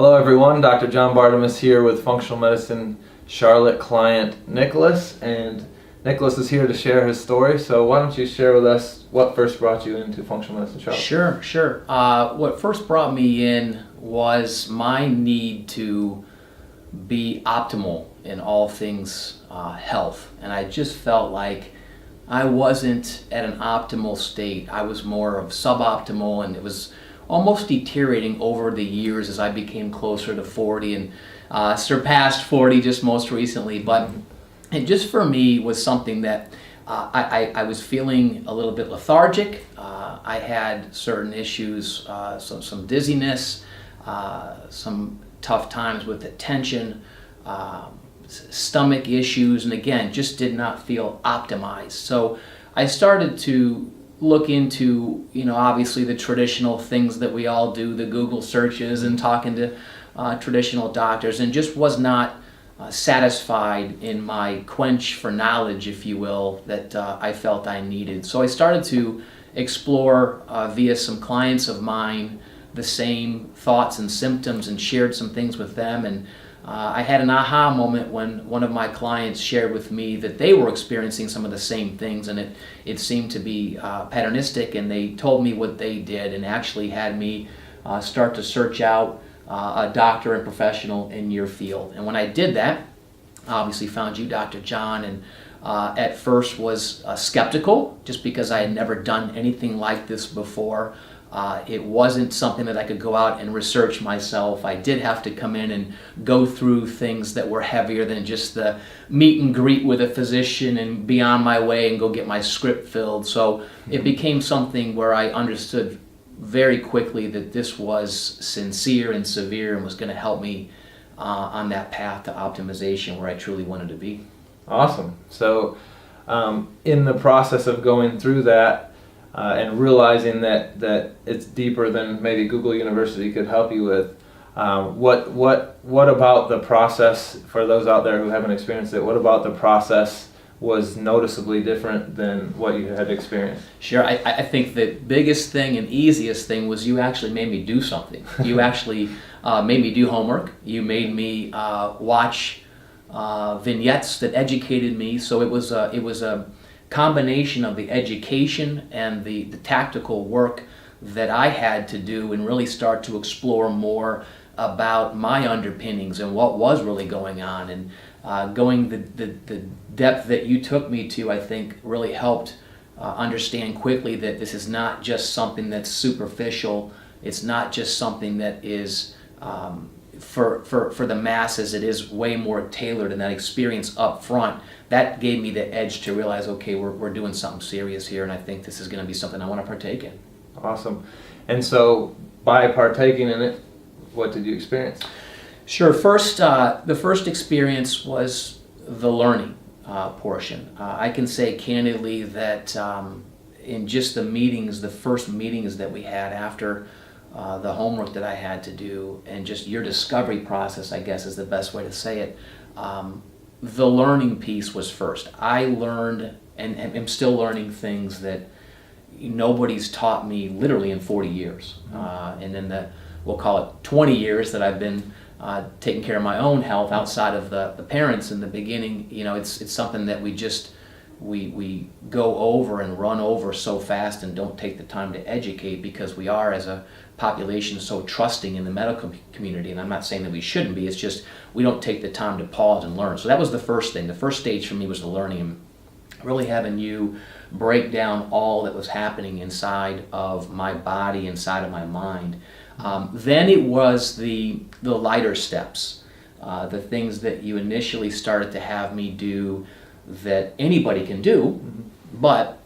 Hello everyone, Dr. John Bartemus here with Functional Medicine Charlotte client Nicholas, and Nicholas is here to share his story. So why don't you share with us what first brought you into Functional Medicine Charlotte? Sure. What first brought me in was my need to be optimal in all things health, and I just felt like I wasn't at an optimal state. I was more of suboptimal, and it was almost deteriorating over the years as I became closer to 40 and surpassed 40 just most recently. But it just for me was something that I was feeling a little bit lethargic. I had certain issues, some dizziness, some tough times with attention, stomach issues, and again, just did not feel optimized. So I started to look into, obviously the traditional things that we all do, the Google searches and talking to traditional doctors, and just was not satisfied in my quench for knowledge, if you will, that I felt I needed. So I started to explore via some clients of mine the same thoughts and symptoms and shared some things with them. And I had an aha moment when one of my clients shared with me that they were experiencing some of the same things, and it seemed to be patternistic, and they told me what they did and actually had me start to search out a doctor and professional in your field. And when I did that, obviously found you, Dr. John, and at first was skeptical just because I had never done anything like this before. It wasn't something that I could go out and research myself. I did have to come in and go through things that were heavier than just the meet and greet with a physician and be on my way and go get my script filled. So it became something where I understood very quickly that this was sincere and severe and was going to help me on that path to optimization where I truly wanted to be. Awesome. So in the process of going through that, and realizing that it's deeper than maybe Google University could help you with, what about the process, for those out there who haven't experienced it, what about the process was noticeably different than what you had experienced? Sure. I think the biggest thing and easiest thing was you actually made me do something. You actually made me do homework. You made me watch vignettes that educated me. So it was a combination of the education and the tactical work that I had to do and really start to explore more about my underpinnings and what was really going on. And going the depth that you took me to, I think, really helped understand quickly that this is not just something that's superficial. It's not just something that is for the masses. It is way more tailored, and that experience up front, that gave me the edge to realize, okay, we're doing something serious here, and I think this is going to be something I want to partake in. Awesome. And so by partaking in it, what did you experience? Sure. The first experience was the learning portion. I can say candidly that in just the first meetings that we had after the homework that I had to do, and just your discovery process, I guess is the best way to say it, the learning piece was first. I learned and am still learning things that nobody's taught me literally in 40 years. And in we'll call it 20 years that I've been taking care of my own health outside of the parents in the beginning, it's something that we go over and run over so fast and don't take the time to educate, because we are, as a population, so trusting in the medical community. And I'm not saying that we shouldn't be, it's just we don't take the time to pause and learn. So that was the first thing. The first stage for me was the learning, really having you break down all that was happening inside of my body, inside of my mind. Then it was the lighter steps, the things that you initially started to have me do that anybody can do, but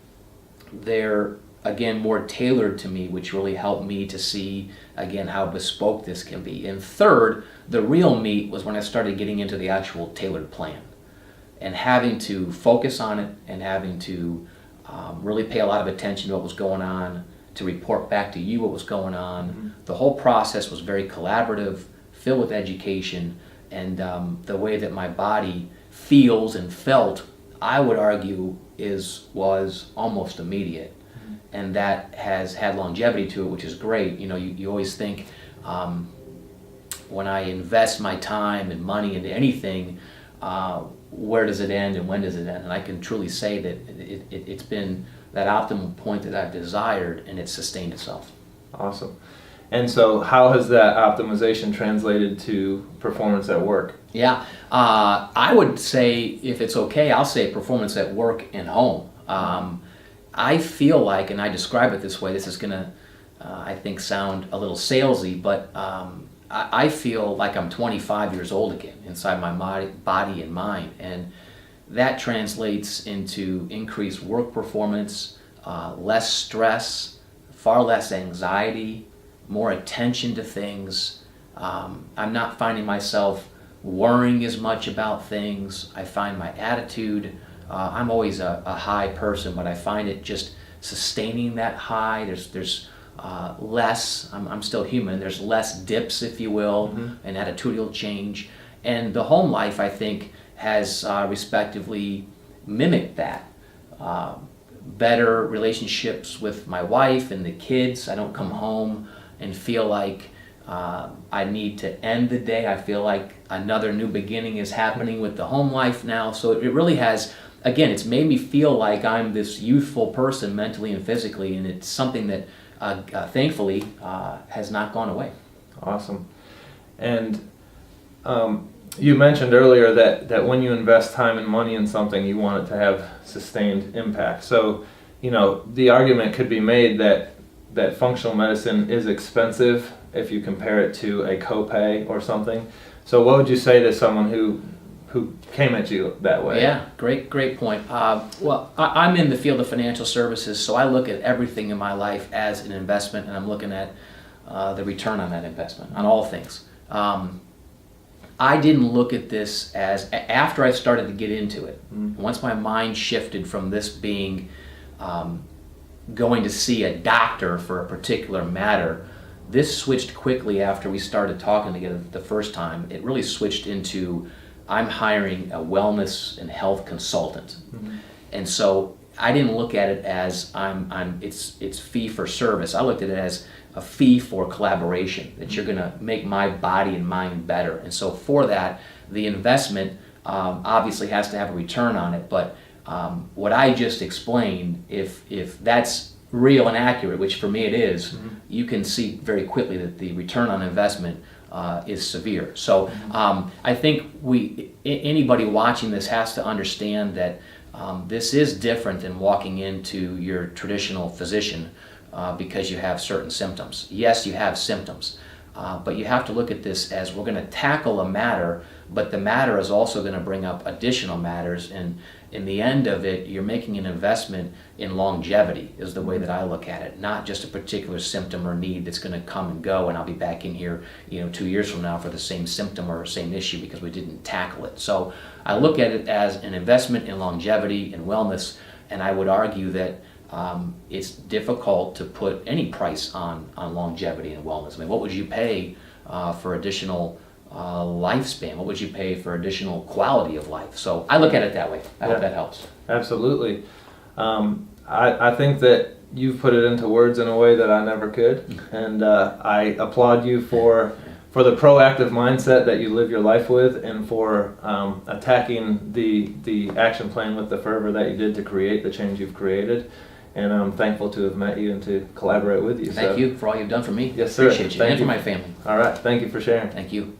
they're, again, more tailored to me, which really helped me to see, again, how bespoke this can be. And third, the real meat was when I started getting into the actual tailored plan and having to focus on it and having to really pay a lot of attention to what was going on, to report back to you what was going on. The whole process was very collaborative, filled with education, and the way that my body feels and felt, I would argue, was almost immediate. And that has had longevity to it, which is great. You always think when I invest my time and money into anything, where does it end and when does it end? And I can truly say that it's been that optimal point that I've desired, and it's sustained itself. Awesome. And so how has that optimization translated to performance at work? Yeah, I would say, if it's okay, I'll say performance at work and home. I feel like, and I describe it this way, this is going to, I think, sound a little salesy, but I feel like I'm 25 years old again inside my body and mind. And that translates into increased work performance, less stress, far less anxiety, more attention to things. I'm not finding myself worrying as much about things. I find my attitude, I'm always a high person, but I find it just sustaining that high. There's less, I'm still human, there's less dips, if you will, and attitudinal change. And the home life, I think, has respectively mimicked that. Better relationships with my wife and the kids. I don't come home and feel like I need to end the day. I feel like another new beginning is happening with the home life now. So it really has, again, it's made me feel like I'm this youthful person mentally and physically, and it's something that thankfully has not gone away. Awesome. And you mentioned earlier that when you invest time and money in something, you want it to have sustained impact. So, the argument could be made that functional medicine is expensive if you compare it to a copay or something. So what would you say to someone who came at you that way? Yeah, great point. Well, I'm in the field of financial services, so I look at everything in my life as an investment, and I'm looking at the return on that investment, on all things. I didn't look at this as, after I started to get into it, once my mind shifted from this being going to see a doctor for a particular matter, this switched quickly after we started talking together the first time. It really switched into, I'm hiring a wellness and health consultant. And so I didn't look at it as it's fee for service. I looked at it as a fee for collaboration, that you're going to make my body and mind better. And so for that, the investment obviously has to have a return on it. But what I just explained, if that's real and accurate, which for me it is, you can see very quickly that the return on investment is severe. So I think anybody watching this has to understand that this is different than walking into your traditional physician because you have certain symptoms. Yes, you have symptoms, but you have to look at this as, we're going to tackle a matter, but the matter is also going to bring up additional matters, and in the end of it, you're making an investment in longevity, is the way that I look at it, not just a particular symptom or need that's going to come and go, and I'll be back in here 2 years from now for the same symptom or same issue because we didn't tackle it. So I look at it as an investment in longevity and wellness, and I would argue that it's difficult to put any price on longevity and wellness. I mean, what would you pay for additional lifespan? What would you pay for additional quality of life? So I look at it that way. I hope that helps. Absolutely. I think that you've put it into words in a way that I never could, and I applaud you for the proactive mindset that you live your life with, and for attacking the action plan with the fervor that you did to create the change you've created. And I'm thankful to have met you and to collaborate with you. Thank you for all you've done for me. Yes, sir. Appreciate you. Thank and you. for my family. All right. Thank you for sharing. Thank you.